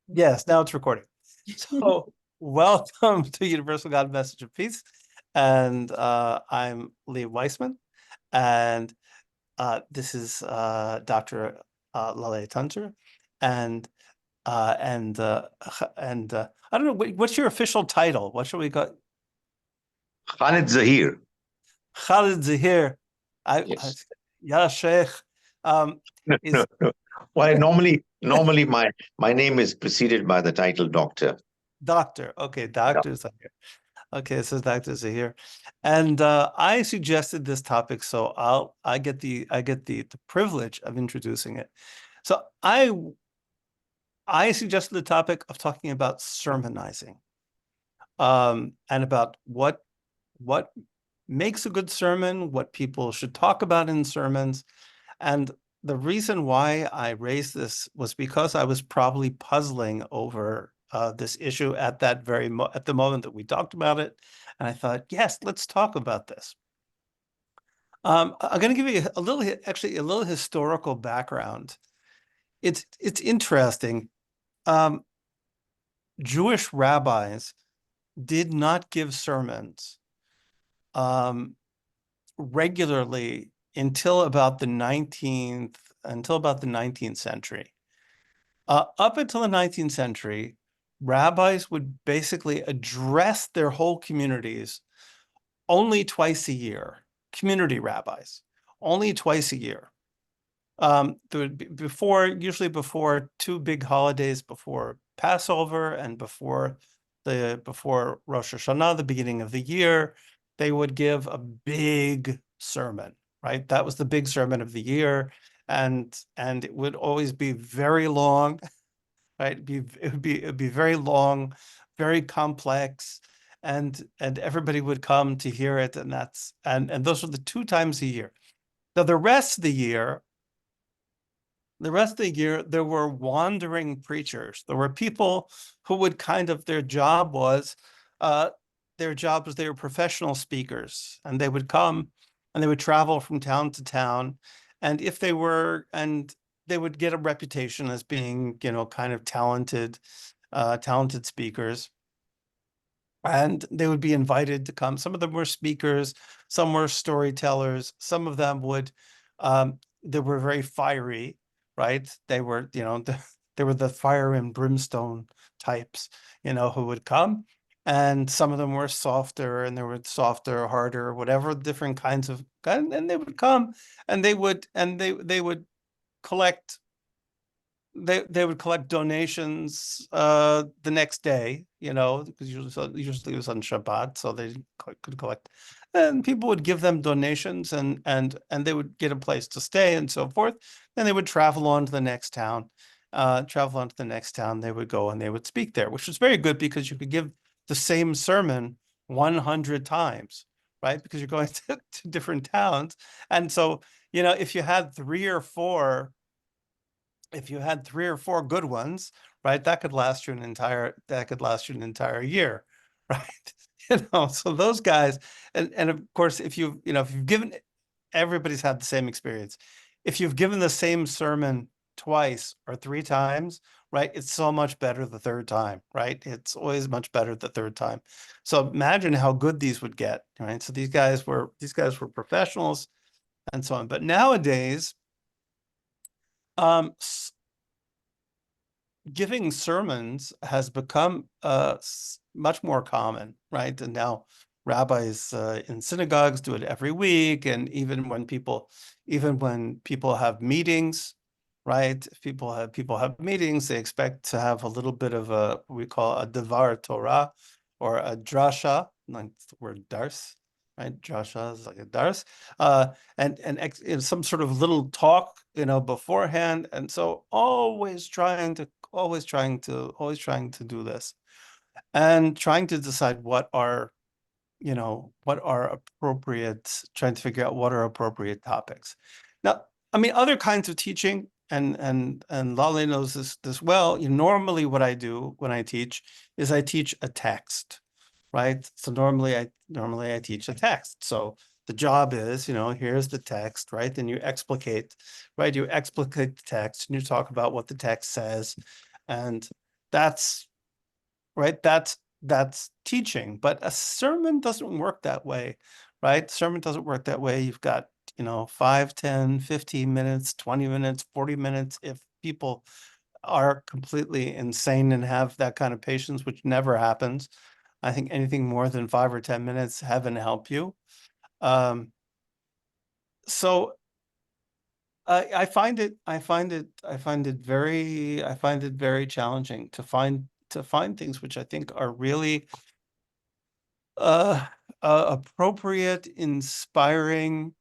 Yes, now it's recording. So, welcome to Universal God Message of Peace. And I'm Lee Weissman. And this is Dr. Lale Tunter. And uh, and uh, and I don't know, what's your official title? What should we call Khalid Zahir. Khalid Zahir. I Yes. yeah, Sheikh. Um, No, no, is no. Well, normally my name is preceded by the title doctor. Doctor. Okay, Yeah. Doctor Zahir. Okay, so Dr. Zahir, and I suggested this topic, so I get the privilege of introducing it. So I suggested the topic of talking about sermonizing, and about what makes a good sermon, what people should talk about in sermons, and the reason why I raised this was because I was probably puzzling over this issue at at the moment that we talked about it, and I thought, yes, let's talk about this. I'm going to give you actually a little historical background. It's interesting. Um, Jewish rabbis did not give sermons um, regularly until about the 19th century. Up until the 19th century, rabbis would basically address their whole communities only twice a year. Community rabbis, only twice a year. There would be usually before two big holidays, before Passover and before Rosh Hashanah, the beginning of the year, they would give a big sermon, right? That was the big sermon of the year, and it would always be very long, right? It would be very long, very complex, and everybody would come to hear it, and those were the two times a year. Now the rest of the year there were wandering preachers. There were people who would kind of uh their job was they were professional speakers, and they would come and they would travel from town to town, and if they were and they would get a reputation as being, kind of talented speakers, and they would be invited to come. Some of them were speakers, some were storytellers, some of them they were very fiery, right? They were, they were the fire and brimstone types, who would come. And some of them were softer, and they were softer, harder, whatever different kinds and they would come, and they would collect they would collect donations the next day, because usually it was on Shabbat, so they could collect, and people would give them donations, and they would get a place to stay and so forth. Then they would travel on to the next town. Travel on to the next town. They would go and they would speak there, which was very good because you could give the same sermon 100 times, right? Because you're going to different towns, and so if you had three or four good ones, right, that could last you an entire year, right? So those guys, and of course, if you've given everybody's had the same experience. If you've given the same sermon twice or three times, right, it's so much better the third time, right? It's always much better the third time. So imagine how good these would get, right? So these guys were professionals and so on. But nowadays, um, giving sermons has become much more common, right? And now rabbis in synagogues do it every week, and even when people have meetings, right? If people have meetings, they expect to have a little bit of what we call a devar Torah or a drasha, like the word dars, right? Drasha is like a dars, and some sort of little talk, beforehand, and so always trying to do this, and trying to decide what are appropriate, trying to figure out what are appropriate topics. Now, I mean, other kinds of teaching, and Lale knows this well. Normally what I do when I teach is I teach a text, right? So normally I teach a text. So the job is, here's the text, right? Then you explicate, right? You explicate the text, and you talk about what the text says, and That's right. That's teaching, but a sermon doesn't work that way, right? Sermon doesn't work that way. You've got, 5, 10, 15 minutes, 20 minutes, 40 minutes. If people are completely insane and have that kind of patience, which never happens, I think anything more than 5 or 10 minutes, heaven help you. So I find it very challenging to find things which I think are really uh, appropriate, inspiring,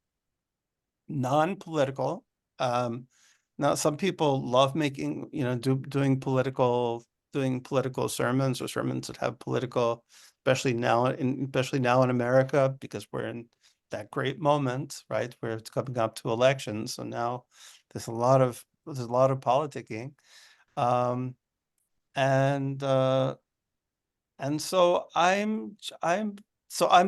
non-political. Um, Now some people love making, doing political sermons or sermons that have political, especially now in America, because we're in that great moment, right, where it's coming up to elections. So now there's a lot of politicking. Um, and so I'm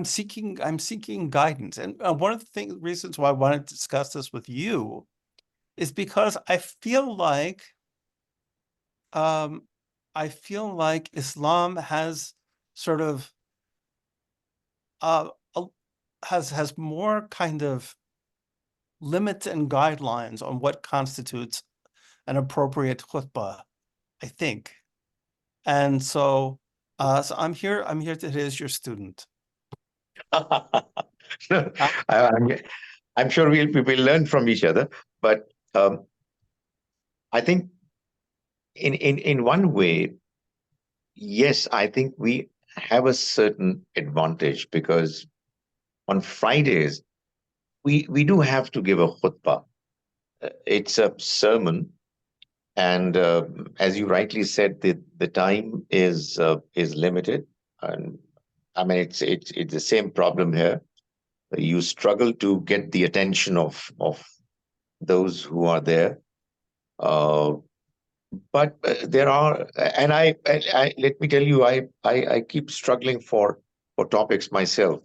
seeking guidance. And one of the reasons why I wanted to discuss this with you is because um, I feel like Islam has sort of uh, a- has more kind of limits and guidelines on what constitutes an appropriate khutbah, I think. And so I'm here today as your student. No, Uh, I'm, I'm sure we will learn from each other, but I think in one way, yes, I think we have a certain advantage because on Fridays we do have to give a khutbah. It's a sermon, and as you rightly said, the time is limited, and I mean it's the same problem here. You struggle to get the attention of those who are there. Uh, but there are, and let me tell you, I keep struggling for topics myself.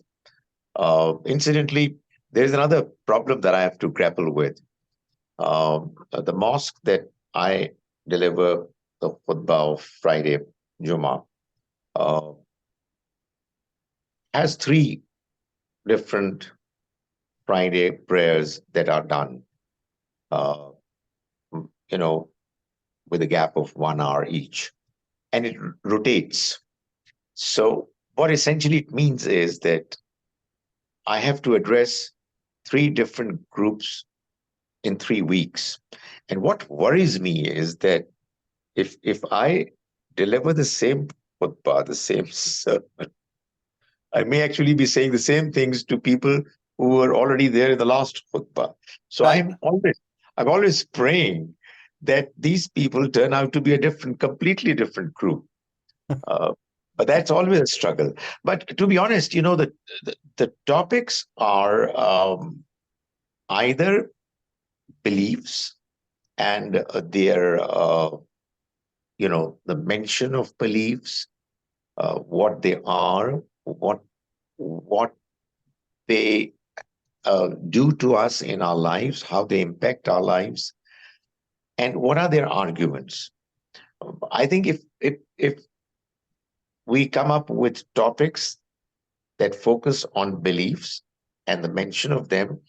Incidentally, there's another problem that I have to grapple with. The mosque that I deliver the khutbah of Friday, Jummah, uh, has three different Friday prayers that are done, uh, you know, with a gap of 1 hour each, and it rotates. So, what essentially it means is that I have to address three different groups in 3 weeks. And what worries me is that if I deliver the same khutbah, the same sermon, I may actually be saying the same things to people who were already there in the last khutbah. So right. I'm always praying that these people turn out to be a completely different group. Uh, but that's always a struggle. But to be honest, the topics are either beliefs and the mention of beliefs, what they are, what they do to us in our lives, how they impact our lives, and what are their arguments. I think if we come up with topics that focus on beliefs and the mention of them,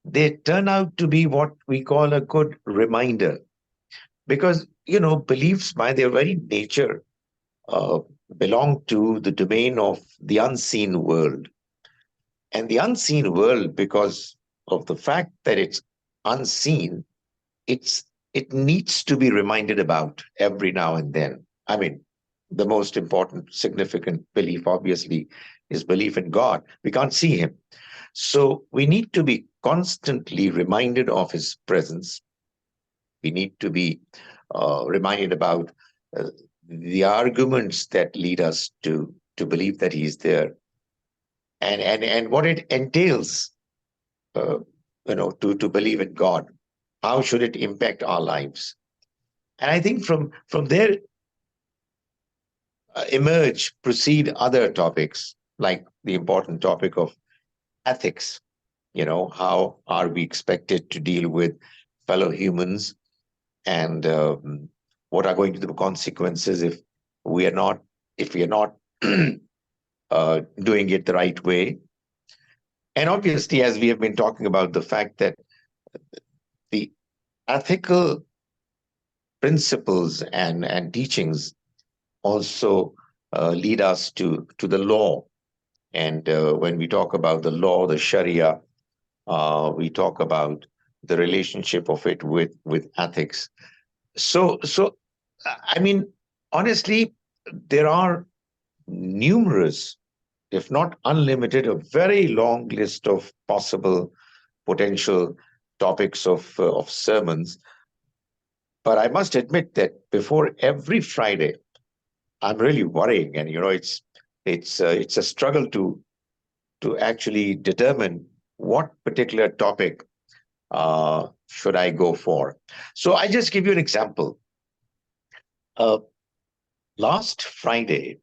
they turn out to be what we call a good reminder. Because, beliefs by their very nature uh, belong to the domain of the unseen world. And the unseen world, because of the fact that it's unseen, it's it needs to be reminded about every now and then. I mean, the most important, significant belief, obviously, is belief in God. We can't see Him. So we need to be constantly reminded of His presence. We need to be reminded about uh, the arguments that lead us to believe that He is there, and what it entails, uh, to believe in God. How should it impact our lives? And I think from there proceed other topics like the important topic of ethics. How are we expected to deal with fellow humans, and what are going to be the consequences if we are not, if we are not doing it the right way. And obviously, as we have been talking about the fact that the ethical principles and teachings also lead us to the law. And when we talk about the law, the Sharia, we talk about the relationship of it with ethics. So I mean, honestly, there are numerous, if not unlimited, a very long list of possible potential topics of sermons. But I must admit that before every Friday, I'm really worrying, and it's a struggle to actually determine what particular topic should I go for. So I just give you an example. Uh, Last Friday,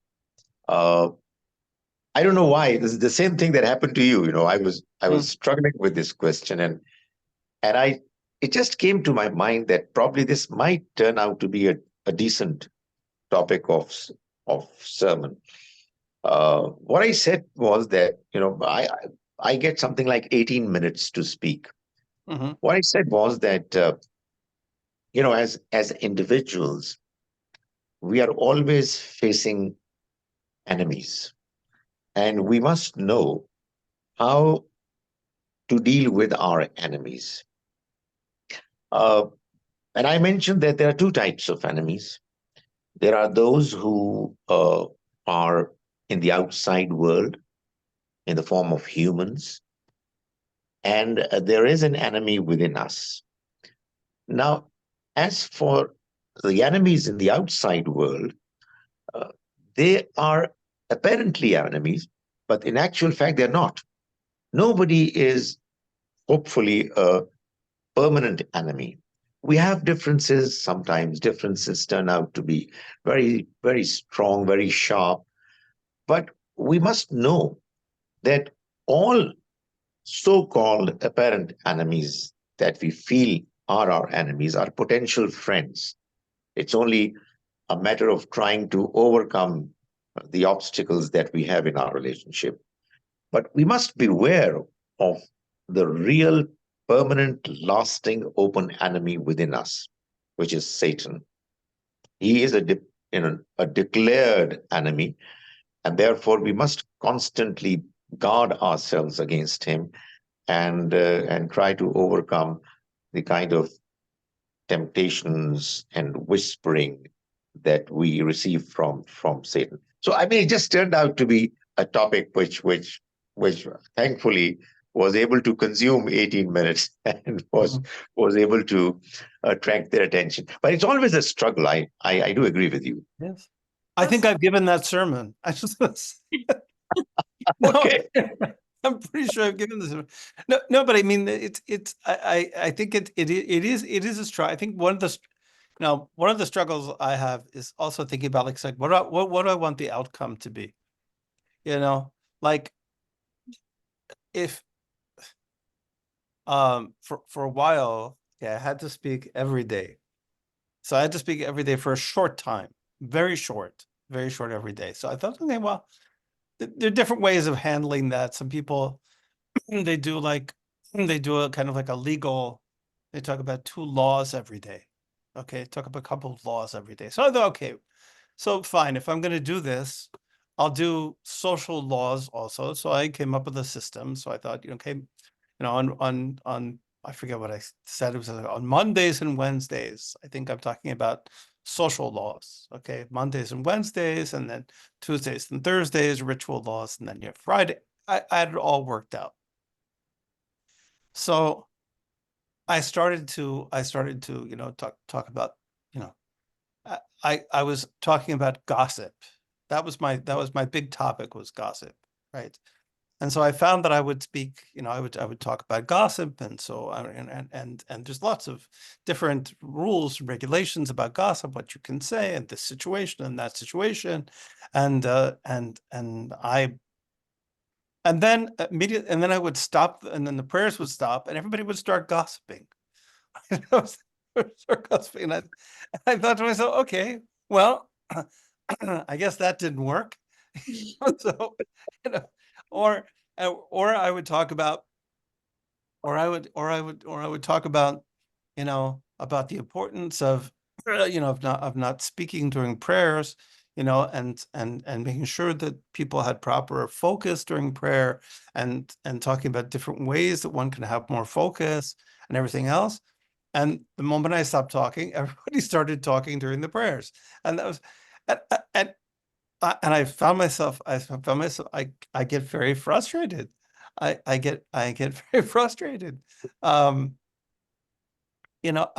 uh, I don't know why. This is the same thing that happened to you. I was Mm, struggling with this question, and it just came to my mind that probably this might turn out to be a decent topic of sermon. What I said was that I get something like 18 minutes to speak. mhm, What I said was that as individuals, we are always facing enemies, and we must know how to deal with our enemies. Uh, and I mentioned that there are two types of enemies. There are those who are in the outside world in the form of humans, and there is an enemy within us. Now, as for the enemies in the outside world, uh, they are apparently enemies, but in actual fact, they're not. Nobody is hopefully a permanent enemy. We have differences. Sometimes differences turn out to be very, very strong, very sharp. But we must know that all so called apparent enemies that we feel are our enemies are potential friends. It's only a matter of trying to overcome the obstacles that we have in our relationship. But we must beware of the real, permanent, lasting, open enemy within us, which is Satan. He is a declared enemy, and therefore we must constantly guard ourselves against him and try to overcome the kind of temptations and whispering that we receive from Satan. So I mean, it just turned out to be a topic which thankfully was able to consume 18 minutes and mhm. was able to attract their attention. But it's always a struggle. I do agree with you. Yes. I think I've given that sermon. I just no, Okay. I'm pretty sure I've given this. No, but I mean, I think it is a struggle. I think one of the struggles I have is also thinking about like what do I want the outcome to be? You know, like if for a while, yeah, I had to speak every day. So I had to speak every day for a short time, very short every day. So I thought, okay, well, there are different ways of handling that. Some people they do like they do a kind of like a legal, they talk about two laws every day. Okay, talk about a couple of laws every day. So I thought, okay, so fine, if I'm going to do this, I'll do social laws also. So I came up with a system. So I thought, okay, on I forget what I said. It was on Mondays and Wednesdays. I think I'm talking about social laws. Okay, Mondays and Wednesdays, and then Tuesdays and Thursdays, ritual laws, and then you have Friday. I had it all worked out. So I started to talk about you know I was talking about gossip. That was my big topic, was gossip, right? And so I found that I would speak, I would talk about gossip, and so and there's lots of different rules and regulations about gossip, what you can say in this situation and that situation, and then immediately, and then I would stop, and then the prayers would stop, and everybody would start gossiping. I was start gossiping, and I thought to myself, okay, well, I guess that didn't work. So, you know, or or I would talk about, or I would talk about, about the importance of, of not speaking during prayers, and making sure that people had proper focus during prayer, and talking about different ways that one can have more focus and everything else. And the moment I stopped talking, everybody started talking during the prayers, and that was, and, and and I get very frustrated. I get very frustrated. Um, you know,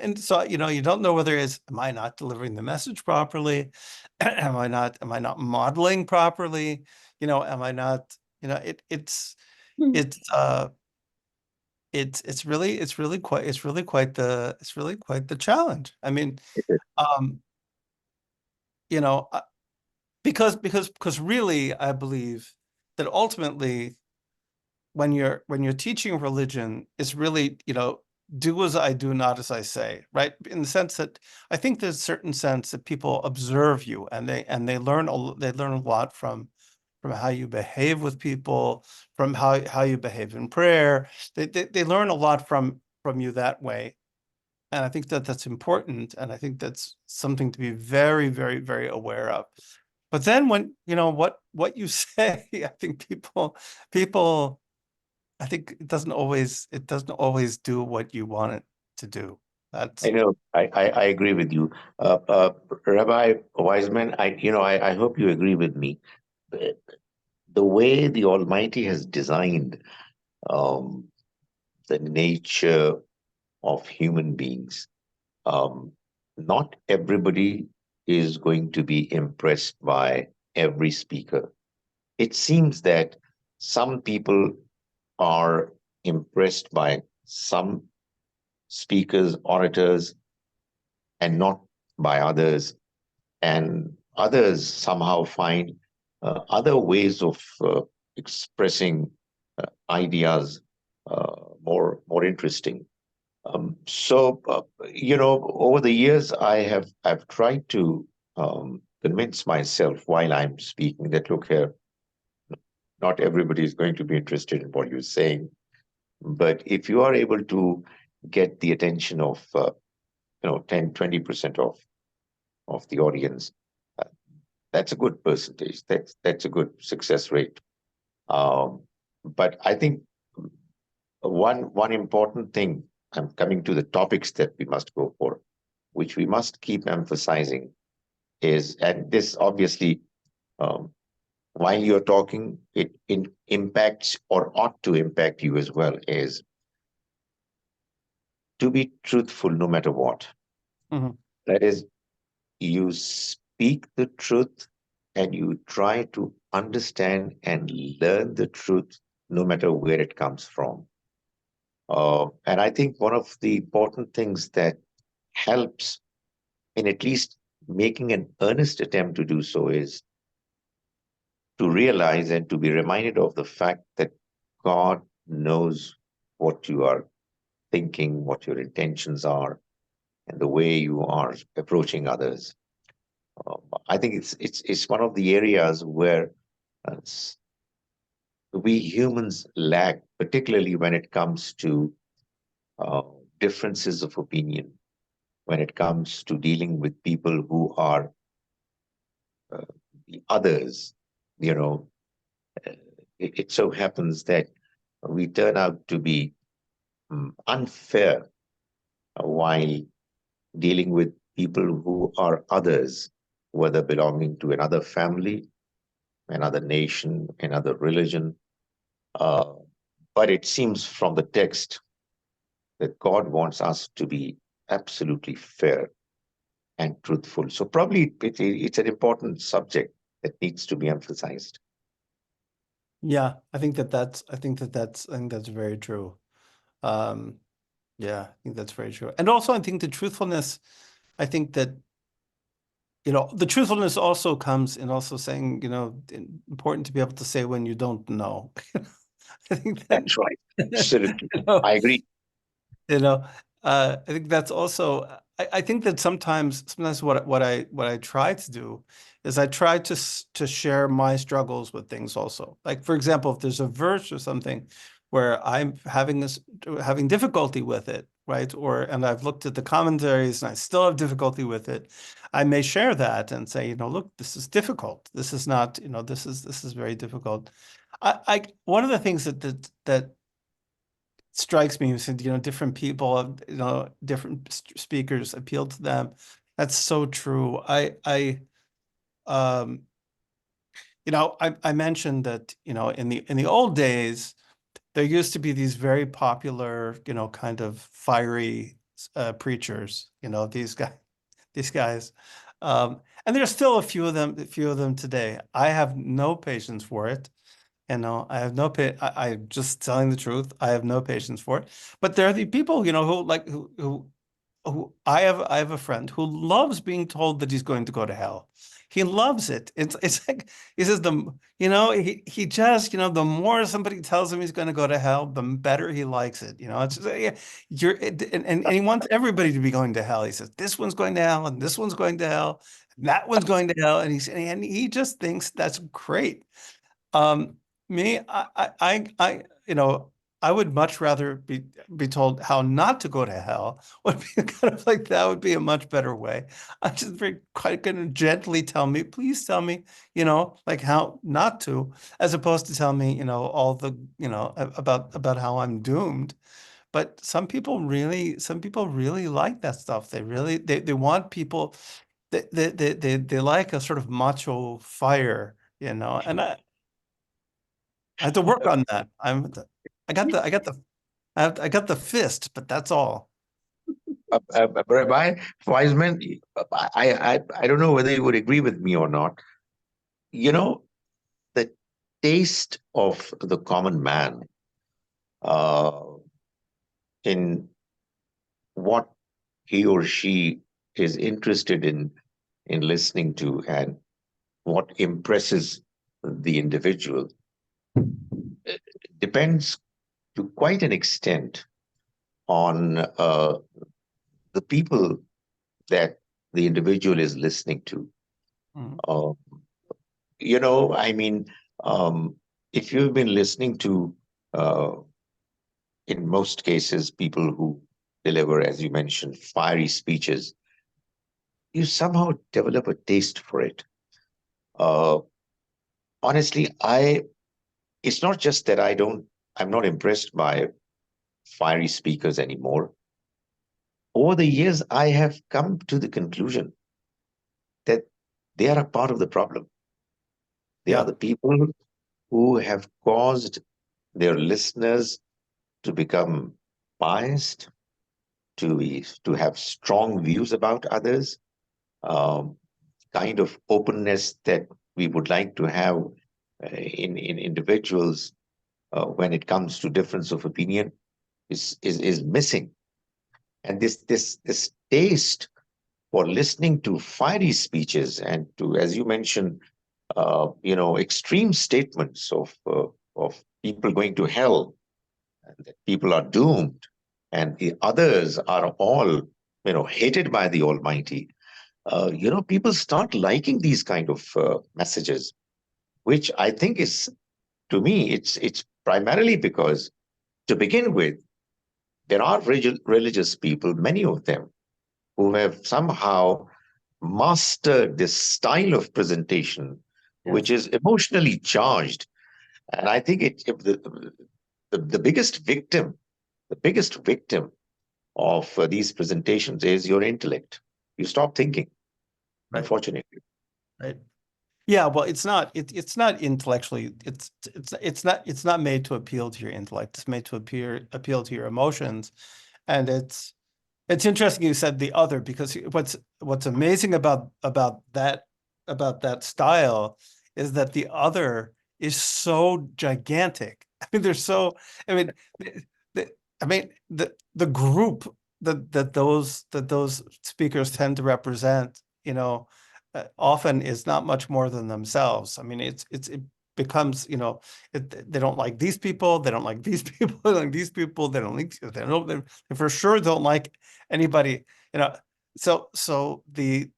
and so, you don't know whether it's, am I not delivering the message properly? Am I not modeling properly? Am I not, it's, it's really quite the challenge. I mean, um, you know, because really, I believe that ultimately, when you're teaching religion, it's really, do as I do, not as I say, right? In the sense that I think there's a certain sense that people observe you, and they learn a lot from how you behave with people, from how you behave in prayer. They learn a lot from you that way. And I think that that's important. And I think that's something to be very, very, very aware of. But then when, what you say, I think people, I think it doesn't always do what you want it to do. I That's know. I agree with you, Rabbi Wiseman. I hope you agree with me. The the way the Almighty has designed um, the nature of human beings, um, not everybody is going to be impressed by every speaker. It seems that some people are impressed by some speakers, orators, and not by others. And others somehow find other ways of expressing ideas more interesting. Over the years, I've tried to convince myself while I'm speaking that, look here, not everybody is going to be interested in what you're saying, but if you are able to get the attention of 10, 20% of the audience, uh, that's a good percentage. That's a good success rate. Um, but I think one important thing, I'm coming to the topics that we must go for, which we must keep emphasizing is, and this obviously, um, while you're talking, it impacts or ought to impact you as well, is to be truthful no matter what. Mhm. That is, you speak the truth and you try to understand and learn the truth no matter where it comes from. And I think one of the important things that helps in at least making an earnest attempt to do so is to realize and to be reminded of the fact that God knows what you are thinking, what your intentions are, and the way you are approaching others. I think it's one of the areas where we humans lack, particularly when it comes to uh, differences of opinion, when it comes to dealing with people who are uh, the others. You know, uh, it so happens that we turn out to be unfair while dealing with people who are others, whether belonging to another family, another nation, another religion. Uh, but it seems from the text that God wants us to be absolutely fair and truthful. So probably it's an important subject that needs to be emphasized. Yeah, I think that's very true. Um, yeah, I think that's very true. And also, I think the truthfulness, I think that, the truthfulness also comes in also saying, important to be able to say when you don't know. I think that, That's right. Absolutely. you know, I agree. I think that's also, I think that sometimes what I try to do is I try to share my struggles with things also. Like for example, if there's a verse or something where I'm having difficulty with it, right? And I've looked at the commentaries and I still have difficulty with it, I may share that and say, look, this is difficult. This is not, this is very difficult. One of the things that strikes me. You said, different people, different speakers appeal to them. That's so true. Um, I mentioned that, in the old days, there used to be these very popular, kind of fiery preachers, these guys. And there's still a few of them today. I have no patience for it. I have no pa I'm just telling the truth. I have no patience for it. But there are the people, who like who I have a friend who loves being told that he's going to go to hell. He loves it. It's like he says he just, the more somebody tells him he's going to go to hell, the better he likes it. It's just yeah, and he wants everybody to be going to hell. He says this one's going to hell and this one's going to hell, and that one's going to hell, and he just thinks that's great. Um, Me, I would much rather be told how not to go to hell. Would be kind of like that would be a much better way. I just very quite going to gently tell me, please tell me, like how not to, as opposed to tell me, all the, about how I'm doomed. But some people really like that stuff. They want people. They like a sort of macho fire, I have to work on that. I got the fist, but that's all. Rabbi Wiseman, I don't know whether you would agree with me or not. You know, the taste of the common man uh, in what he or she is interested in listening to and what impresses the individual depends to quite an extent on the people that the individual is listening to. Mm, Uh, I mean, um, if you've been listening to, uh, in most cases, people who deliver, as you mentioned, fiery speeches, you somehow develop a taste for it. Uh, Honestly, it's not just that I'm not impressed by fiery speakers anymore. Over the years, I have come to the conclusion that they are a part of the problem. They are yeah, the people who have caused their listeners to become biased, to have strong views about others, um, kind of openness that we would like to have in individuals when it comes to difference of opinion is missing. And this taste for listening to fiery speeches and to, as you mentioned, extreme statements of people going to hell, and that people are doomed, and the others are all hated by the Almighty. People start liking these kind of messages, which I think is, to me, it's primarily because, to begin with, there are religious people, many of them, who have somehow mastered this style of presentation, which yes, is emotionally charged. And I think the biggest victim of these presentations is your intellect. You stop thinking, right, unfortunately. right. Yeah, well, it's not intellectually. It's not made to appeal to your intellect. It's made to appeal to your emotions, and it's interesting you said the other because what's amazing about that style is that the other is so gigantic. I mean, they're so. I mean, the, the group that those speakers tend to represent, often is not much more than themselves. I mean, it becomes, they don't like these people, they don't like these people, they don't like these people, they don't like they for sure don't like anybody, you know. so the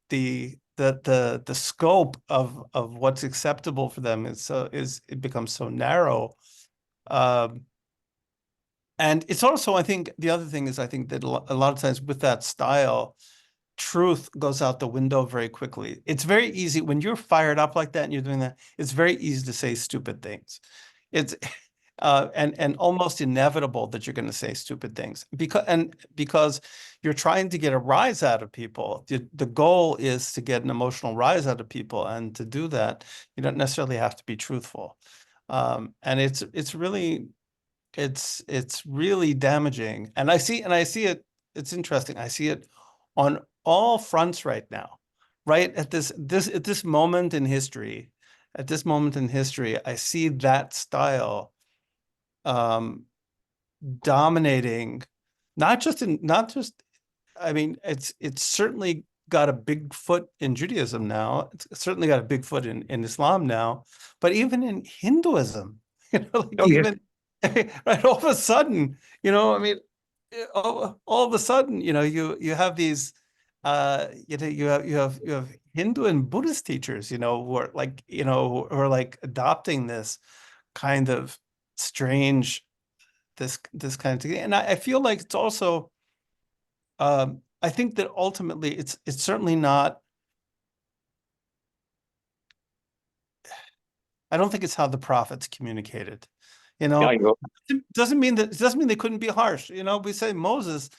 scope of what's acceptable for them is it becomes so narrow. Um, and it's also, I think, the other thing is I think that a lot of times with that style, truth goes out the window very quickly. It's very easy when you're fired up like that and you're doing that, it's very easy to say stupid things. It's and almost inevitable that you're going to say stupid things because you're trying to get a rise out of people. The goal is to get an emotional rise out of people, and to do that, you don't necessarily have to be truthful. And it's really damaging. And I see it, it's interesting. I see it on all fronts right now, right? At this moment in history, I see that style dominating, not just, I mean, it's certainly got a big foot in Judaism now. It's certainly got a big foot in Islam now, but even in Hinduism, like Oh, yes. even right, all of a sudden, I mean, all of a sudden, you have these, you have Hindu and Buddhist teachers, who are like, who are like adopting this kind of strange, this kind of thing. And I feel like it's also, I think that ultimately it's certainly not, I don't think it's how the prophets communicated. You Yeah, know, you it doesn't mean they couldn't be harsh. We say Moses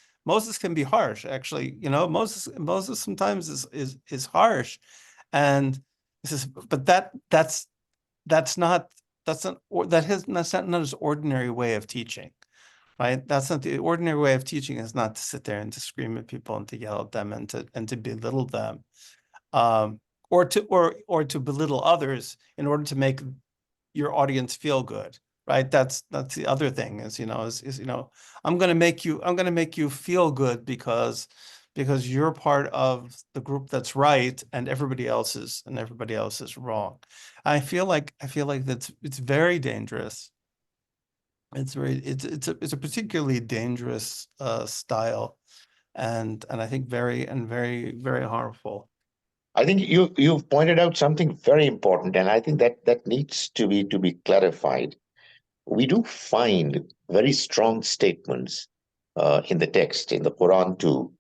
can be harsh. Actually, Moses sometimes is harsh, and this is, but that's not that's not or that has that's not his ordinary way of teaching, right? That's not the ordinary way of teaching. Is not to sit there and to scream at people and to yell at them and to belittle them, um, or to belittle others in order to make your audience feel good, right? That's the other thing is I'm going to make you feel good because you're part of the group that's right and everybody else is wrong. I feel like it's very dangerous. It's a particularly dangerous style, and I think very harmful. I think you've pointed out something very important, and I think that needs to be clarified. We do find very strong statements in the text, in the Quran too,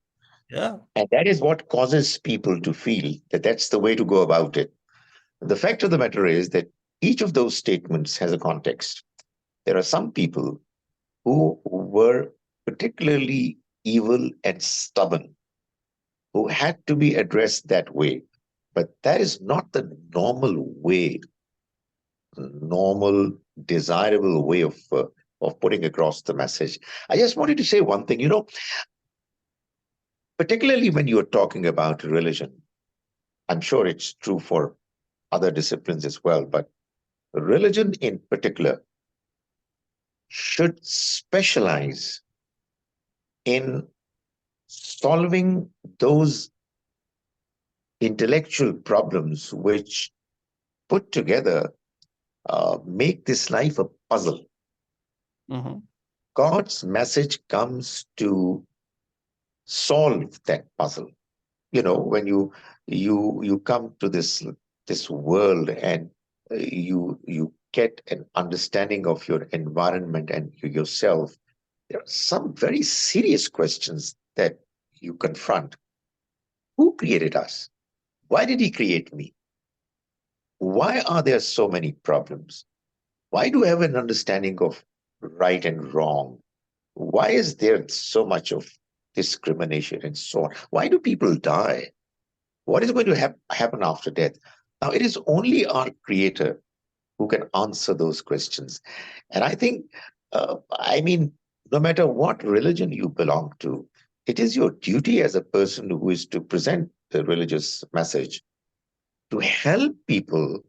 Yeah. and that is what causes people to feel that that's the way to go about it. The fact of the matter is that each of those statements has a context. There are some people who were particularly evil and stubborn, who had to be addressed that way. But that is not the normal, desirable way of putting across the message. I just wanted to say one thing, particularly when you are talking about religion. I'm sure it's true for other disciplines as well, but religion in particular should specialize in solving those intellectual problems which put together make this life a puzzle. Hmm. God's message comes to solve that puzzle. When you come to this world and you get an understanding of your environment and yourself, there are some very serious questions that you confront. Who created us? Why did he create me? Why are there so many problems? Why do I have an understanding of right and wrong? Why is there so much of discrimination and so on? Why do people die? What is going to happen after death? Now, it is only our Creator who can answer those questions. And I think, I mean, no matter what religion you belong to, it is your duty as a person who is to present the religious message to help people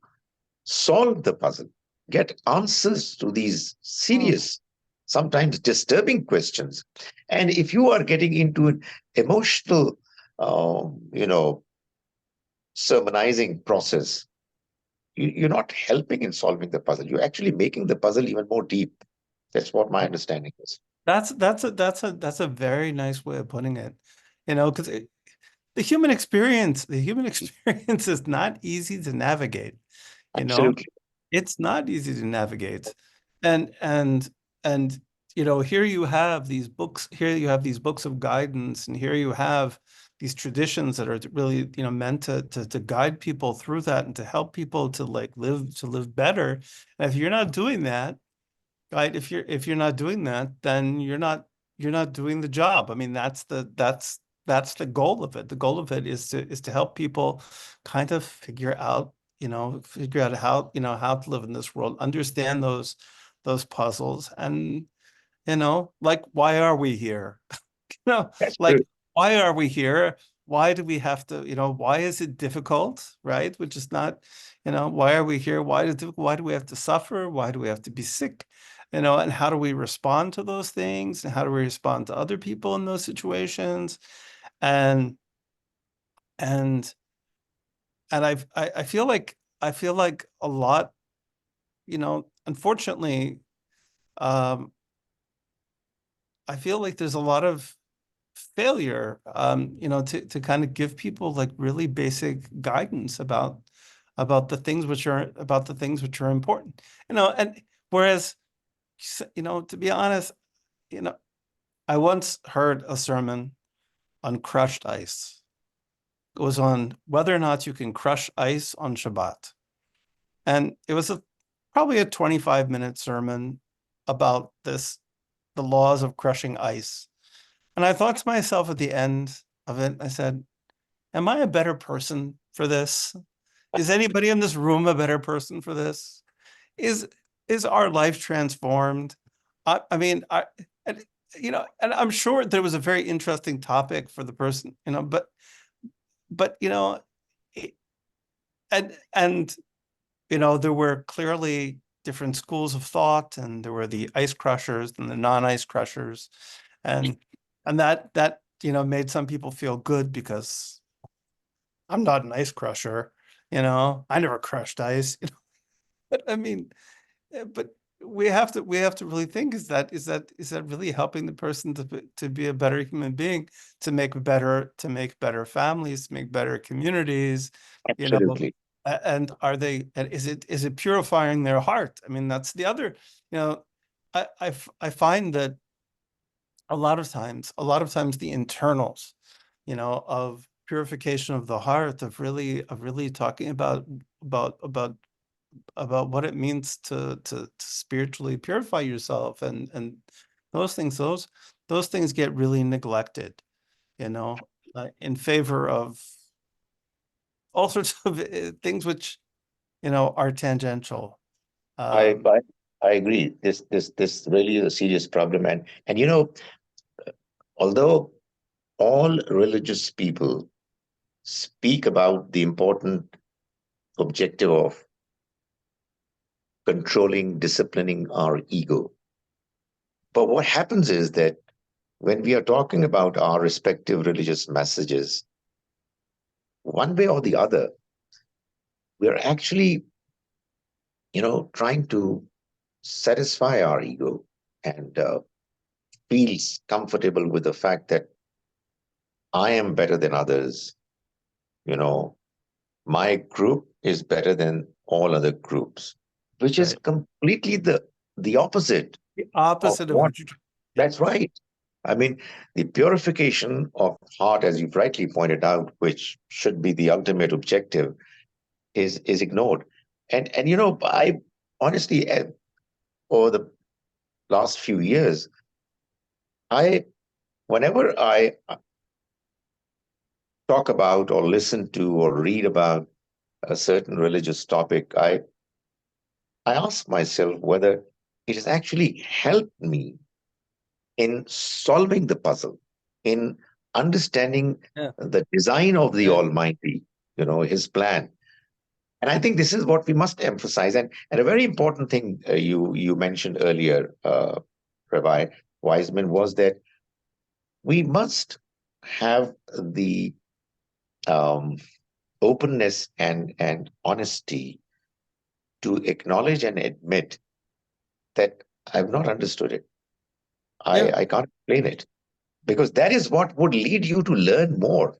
solve the puzzle, get answers to these serious, sometimes disturbing questions. And if you are getting into an emotional, you know, sermonizing process, you're not helping in solving the puzzle. You're actually making the puzzle even more deep. That's what my understanding is. That's a very nice way of putting it. Because the human experience is not easy to navigate, you know. Absolutely. It's not easy to navigate. And here you have these books, here you have these books of guidance, and here you have these traditions that are really, meant to guide people through that and to help people to like live better. And if you're not doing that, right? If you're not doing that, then you're not doing the job. I mean, that's the goal of it. The goal of it is to help people kind of figure out how to live in this world, understand those puzzles, and like, why are we here? know, That's true. like, why are we here? Why do we have to, why is it difficult, right? Which is not, why are we here? Why do we have to suffer? Why do we have to be sick? And how do we respond to those things? And how do we respond to other people in those situations? And and and I feel like a lot, unfortunately, um, I feel like there's a lot of failure, to kind of give people like really basic guidance about the things which are important. And whereas, to be honest, you know, I once heard a sermon on crushed ice. It was on whether or not you can crush ice on Shabbat. And it was probably a 25-minute sermon about the laws of crushing ice. And I thought to myself at the end of it, I said, am I a better person for this? Is anybody in this room a better person for this? Is is our life transformed? I mean, and, and I'm sure there was a very interesting topic for the person, but it- and there were clearly different schools of thought, and there were the ice crushers and the non-ice crushers, and that made some people feel good because I'm not an ice crusher, I never crushed ice, but I mean, but we have to really think, is that really helping the person to be a better human being, to make better families, to make better communities, you know, Absolutely. and is it purifying their heart? I mean, that's the other, you know, I find that a lot of times the internals, of purification of the heart, of really talking about about about what it means to spiritually purify yourself, and those things get really neglected, in favor of all sorts of things which are tangential. I, Um, I I agree. This really is a serious problem. And although all religious people speak about the important objective of controlling, disciplining our ego, but what happens is that when we are talking about our respective religious messages, one way or the other, we are actually, trying to satisfy our ego and feels comfortable with the fact that I am better than others. You know, my group is better than all other groups, which is right. completely the opposite The of opposite of what. what you. Yeah. That's right. I mean, the purification of heart, as you've rightly pointed out, which should be the ultimate objective, is ignored. And I honestly, over the last few years, I whenever I talk about or listen to or read about a certain religious topic, I ask myself whether it has actually helped me in solving the puzzle, in understanding Yeah. the design of the Yeah. Almighty, His plan. And I think this is what we must emphasize. And a very important thing you mentioned earlier, Rabbi Wiseman, was that we must have the um, openness and honesty to acknowledge and admit that I've not understood it. I, Yeah. I can't explain it because that is what would lead you to learn more.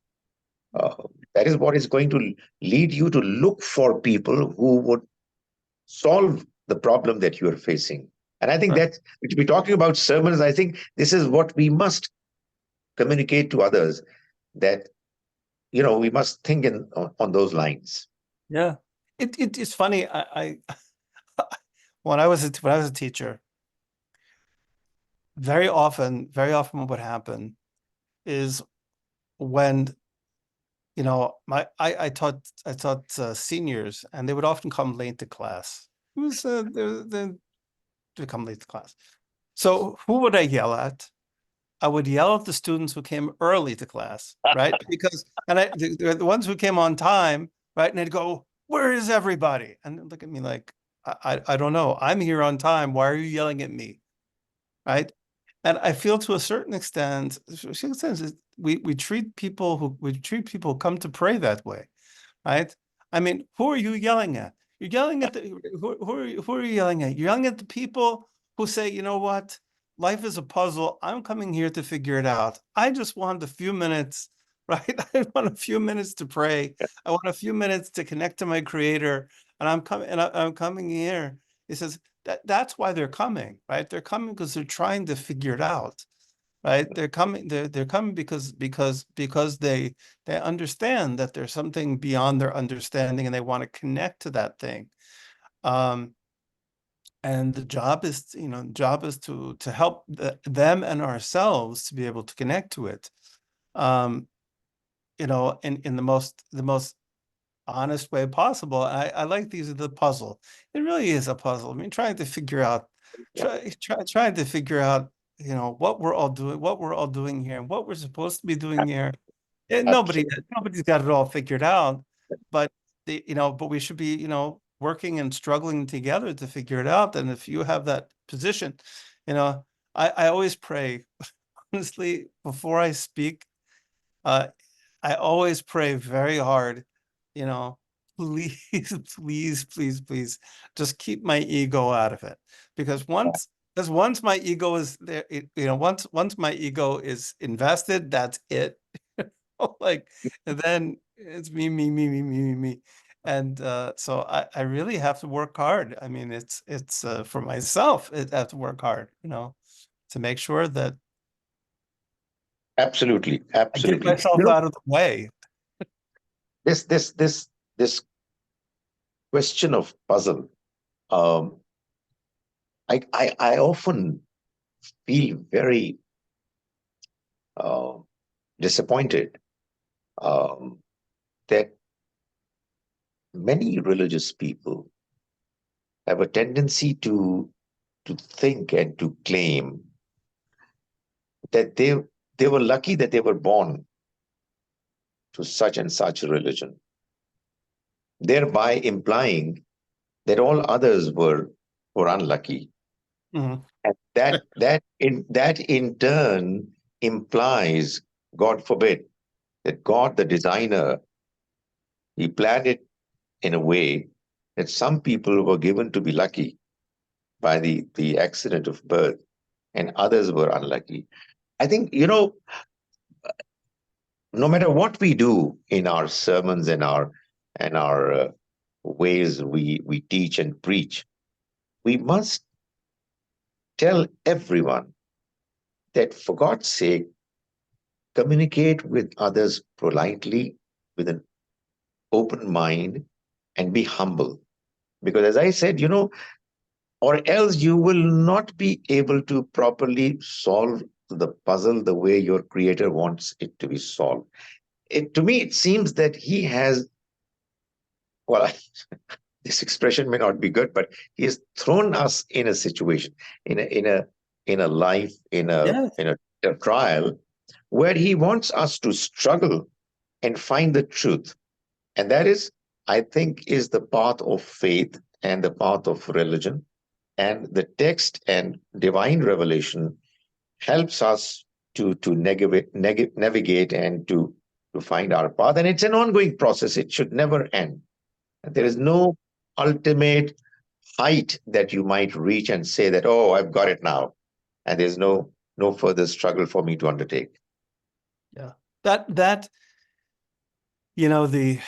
Uh, that is what is going to lead you to look for people who would solve the problem that you are facing. And I think Right. that, to be talking about sermons, I think this is what we must communicate to others, that, we must think on those lines. Yeah. It's funny. When I was a teacher, very often what would happen is when, I taught seniors, and they would often come late to class. It was they come late to class. So who would I yell at? I would yell at the students who came early to class, right? Because the ones who came on time, right? And they'd go, "Where is everybody?" And they'd look at me like, I don't know. I'm here on time. Why are you yelling at me?" Right? And I feel to a certain extent, we treat people who come to pray that way, right? I mean, who are you yelling at? You're yelling at who are you yelling at? You're yelling at the people who say, you know what? Life is a puzzle. I'm coming here to figure it out. I just want a few minutes, right? I want a few minutes to pray. I want a few minutes to connect to my creator. And I'm coming here. He says that's why they're coming, right? They're coming because they're trying to figure it out, right? They're coming because they understand that there's something beyond their understanding, and they want to connect to that thing. Um, and the job is to help them and ourselves to be able to connect to it. Um, in the most honest way possible. I like these are the puzzle. It really is a puzzle. I mean, Yeah, trying to figure out, what we're all doing here, and what we're supposed to be doing here. And absolutely. nobody's got it all figured out, but but we should be, working and struggling together to figure it out. And if you have that position, you know, I always pray, honestly, before I speak. Uh, I always pray very hard, you know, please, please, please, please, just keep my ego out of it. Because once my ego is there, once my ego is invested, that's it. Like, and then it's me, me, me, me, me, me, me. And so I really have to work hard. I mean, it's for myself, I have to work hard, to make sure that Absolutely, I get absolutely. myself out of the way. This question of puzzle, um, I often feel very uh, disappointed, um, that many religious people have a tendency to think and to claim that they were lucky that they were born to such and such a religion, thereby implying that all others were unlucky. Mhm. And that in turn implies, God forbid, that God, the designer, he planned it in a way that some people were given to be lucky by the accident of birth, and others were unlucky. I think, no matter what we do in our sermons and our ways we teach and preach, we must tell everyone that, for God's sake, communicate with others politely, with an open mind, and be humble. Because, as I said, or else you will not be able to properly solve the puzzle the way your creator wants it to be solved. To me, it seems that he has, well, this expression may not be good, but he has thrown us in a situation, in a life, Yes. in a trial, where he wants us to struggle and find the truth. And that is, I think, is the path of faith and the path of religion. And the text and divine revelation helps us to navigate and to find our path. And it's an ongoing process. It should never end. There is no ultimate height that you might reach and say that, oh, I've got it now. And there's no further struggle for me to undertake. Yeah. That you know, the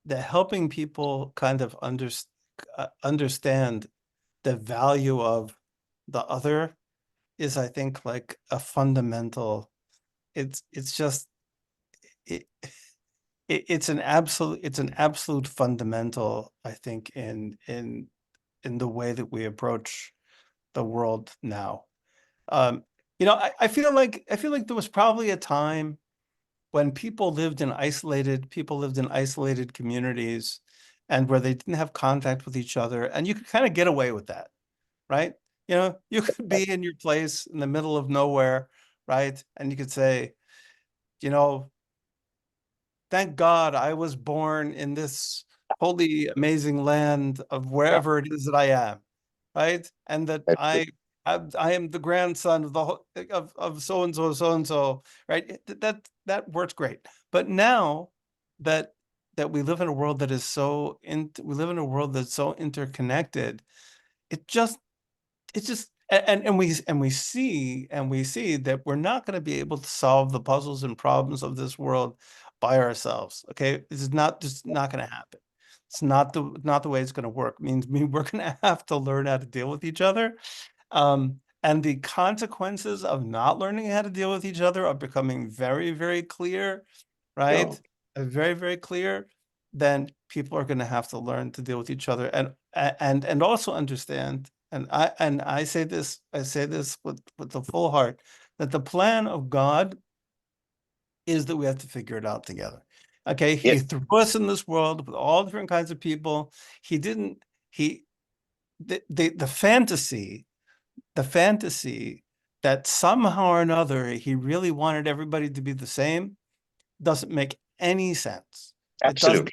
helping people kind of understand the value of the other is, I think, like a fundamental. It's just it, it's an absolute fundamental, I think, in the way that we approach the world now. Um, you know, I feel like there was probably a time when people lived in isolated communities and where they didn't have contact with each other, and you could kind of get away with that, right? You know, you could be in your place in the middle of nowhere, right? And you could say, you know, thank God I was born in this holy, amazing land of Yeah, wherever it is that I am, right? And that that's true. I am the grandson of so and so, right? That works great. But now that we live in a world that is we live in a world that's so interconnected, it just it's just and we see that we're not going to be able to solve the puzzles and problems of this world by ourselves. Okay, this is not just not going to happen. It's not the way it's going to work. It means we're going to have to learn how to deal with each other, and the consequences of not learning how to deal with each other are becoming very, very clear, Yeah, right? Very, very clear. Then people are going to have to learn to deal with each other and also understand. And I say this with the full heart, that the plan of God is that we have to figure it out together. Okay, He yes, threw us in this world with all different kinds of people. He didn't. He the fantasy the fantasy that somehow or another he really wanted everybody to be the same doesn't make any sense. It doesn't absolutely.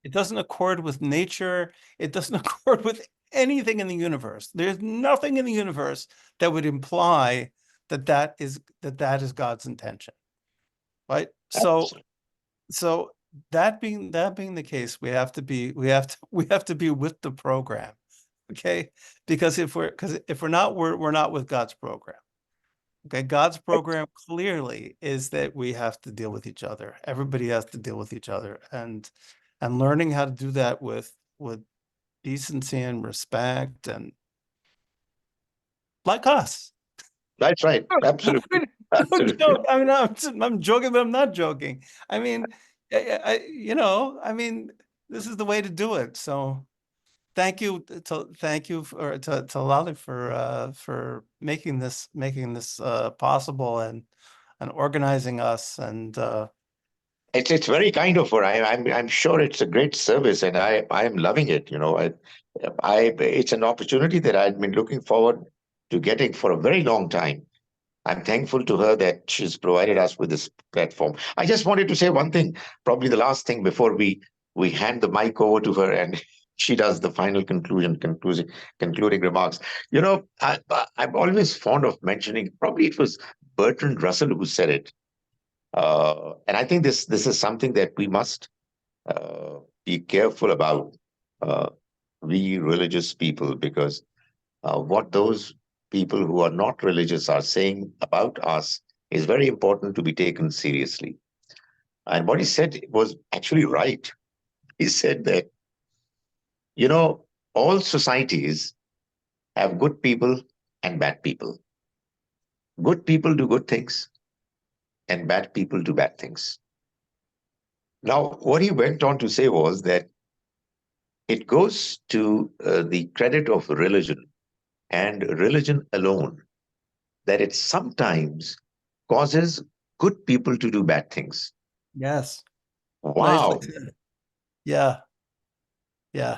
it doesn't accord with nature. It doesn't accord with anything in the universe. There's nothing in the universe that would imply that is God's intention, right? Absolutely. So that being the case, we have to be with the program, okay? Because if we're not, we're not with God's program. Okay, God's program clearly is that we have to deal with each other. Everybody has to deal with each other, and learning how to do that with decency and respect, and like us. That's right. Absolutely. No Absolutely. joke. I mean, I'm joking, but I'm not joking. I mean, I mean, this is the way to do it. So thank you to Lali for making this possible, and organizing us, and It's very kind of her. I'm sure it's a great service, and I am loving it. You know, I it's an opportunity that I've been looking forward to getting for a very long time. I'm thankful to her that she's provided us with this platform. I just wanted to say one thing, probably the last thing before we hand the mic over to her and she does the final concluding remarks. You know, I'm always fond of mentioning. Probably it was Bertrand Russell who said it, and I think this is something that we must be careful about. Uh, we religious people, because what those people who are not religious are saying about us is very important to be taken seriously. And what he said was actually right. He said that, you know, all societies have good people and bad people. Good people do good things, and bad people do bad things. Now, what he went on to say was that it goes to the credit of religion and religion alone that it sometimes causes good people to do bad things. yes, nicely Wow. said. Yeah, yeah,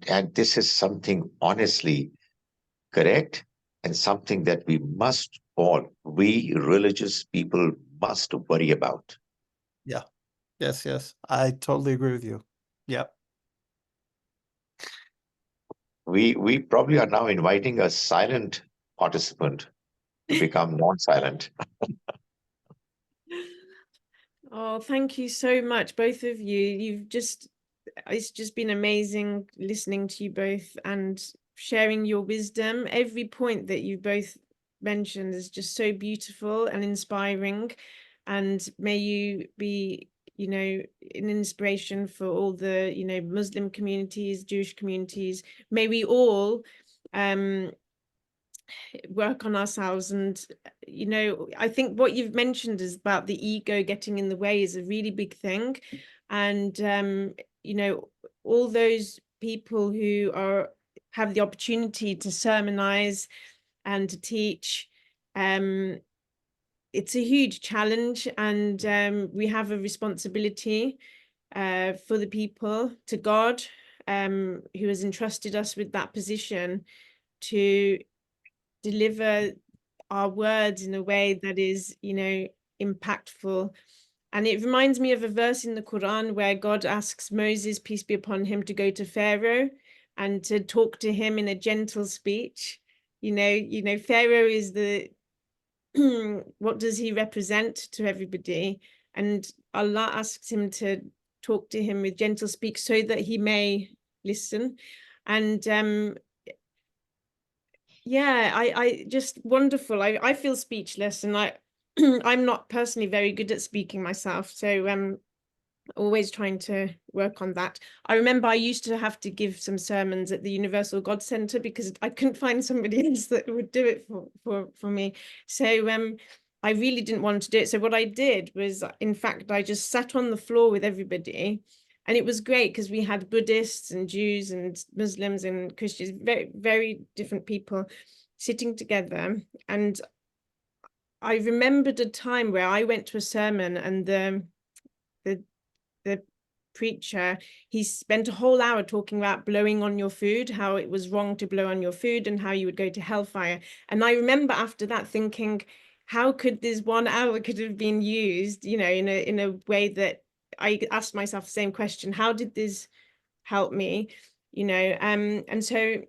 And this is something honestly correct, and something that we religious people must worry about. yeah, yes. I totally agree with you. Yep. We probably are now inviting a silent participant to become non-silent. Oh, thank you so much, both of you. It's just been amazing listening to you both and sharing your wisdom. Every point that you both mentioned is just so beautiful and inspiring. and may you be, you know, an inspiration for all the, you know, Muslim communities, Jewish communities. May we all work on ourselves. And, you know, I think what you've mentioned is about the ego getting in the way is a really big thing. And, you know, all those people who have the opportunity to sermonize and to teach, it's a huge challenge, and we have a responsibility for the people, to God, who has entrusted us with that position, to deliver our words in a way that is, you know, impactful. And it reminds me of a verse in the Quran where God asks Moses, peace be upon him, to go to Pharaoh and to talk to him in a gentle speech. You know, Pharaoh is the what does he represent to everybody? And Allah asks him to talk to him with gentle speech so that he may listen. And yeah, I just wonderful. I feel speechless, and I'm not personally very good at speaking myself, so always trying to work on that. I remember I used to have to give some sermons at the Universal God Center because I couldn't find somebody else that would do it for me. So I really didn't want to do it. So what I did was, in fact, I just sat on the floor with everybody. And it was great because we had Buddhists and Jews and Muslims and Christians, very, very different people sitting together. And I remembered a time where I went to a sermon, and the preacher, he spent a whole hour talking about blowing on your food, how it was wrong to blow on your food and how you would go to hellfire. And I remember after that thinking, how could this 1 hour could have been used, you know, in a way that I asked myself the same question: how did this help me? You know, and so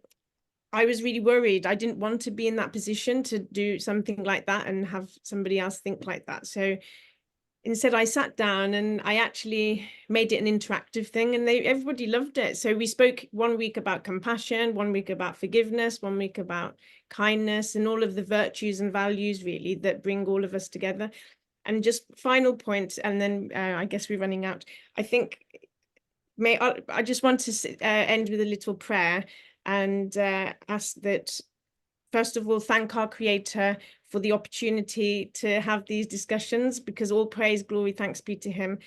I was really worried. I didn't want to be in that position to do something like that and have somebody else think like that. So instead, I sat down and I actually made it an interactive thing, and everybody loved it. So we spoke 1 week about compassion, 1 week about forgiveness, 1 week about kindness, and all of the virtues and values really that bring all of us together. And just final point, and then I guess we're running out. I think I just want to end with a little prayer and ask that, first of all, thank our Creator for the opportunity to have these discussions, because all praise, glory, thanks be to him.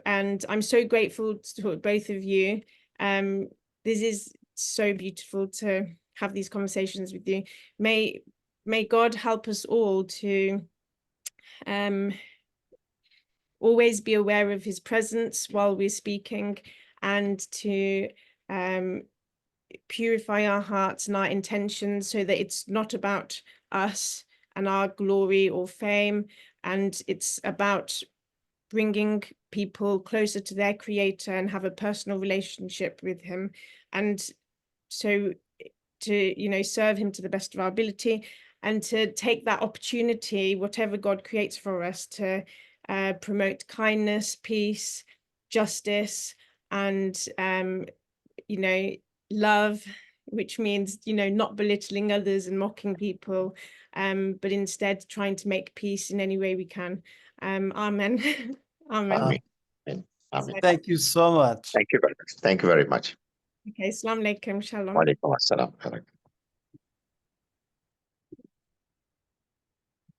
And I'm so grateful to both of you. This is so beautiful to have these conversations with you. May God help us all to always be aware of his presence while we're speaking, and to purify our hearts and our intentions so that it's not about us and our glory or fame, and it's about bringing people closer to their Creator and have a personal relationship with him, and so to, you know, serve him to the best of our ability, and to take that opportunity, whatever God creates for us, to promote kindness, peace, justice, and you know, love, which means, you know, not belittling others and mocking people, but instead trying to make peace in any way we can. Amen. Amen. Amen. Amen. Thank you so much. Thank you very much. Thank you very much. Okay, Assalamu alaikum, shalom. Wa alaikum assalam.